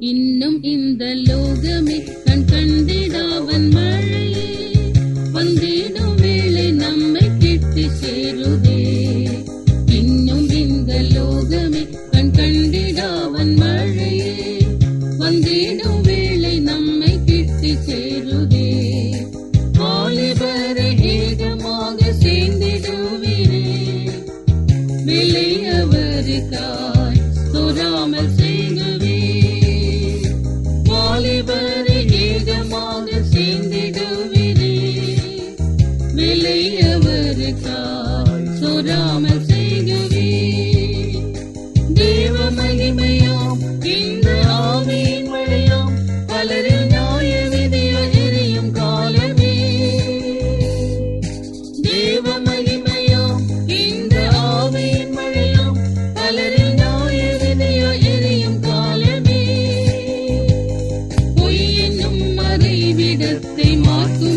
இன்னும் இந்த லோகமே கண் கண்டிடாவன் மழையே வந்திடும் வேளை நம்மை கிட்டி சேருதே. இன்னும் இந்த லோகமே கண் கண்டிடாவன் மழையே வந்திடும் வேளை நம்மை கிட்டி சேருதே. வாலிபரை ஏகமாக சேர்ந்திடுவீரே விளையவருக்காய் சொல்லாமல் செய்குவே. வாலிபரை ஏகமாக சேர்ந்திடுவீரே விளையவருக்காய் சொல்லாமல் செய்குவே. தேவ மகிமையாம் இந்த ஆவியின் மழையாம் பலரில் நியாய விதியோ எரியும் காலமே. தேவ மகிமையாம் இந்த ஆவியின் மழையாம் பலரில் நியாய விதியோ எரியும் காலமே. பொய் என்னும் மறைவிடத்தை மாற்று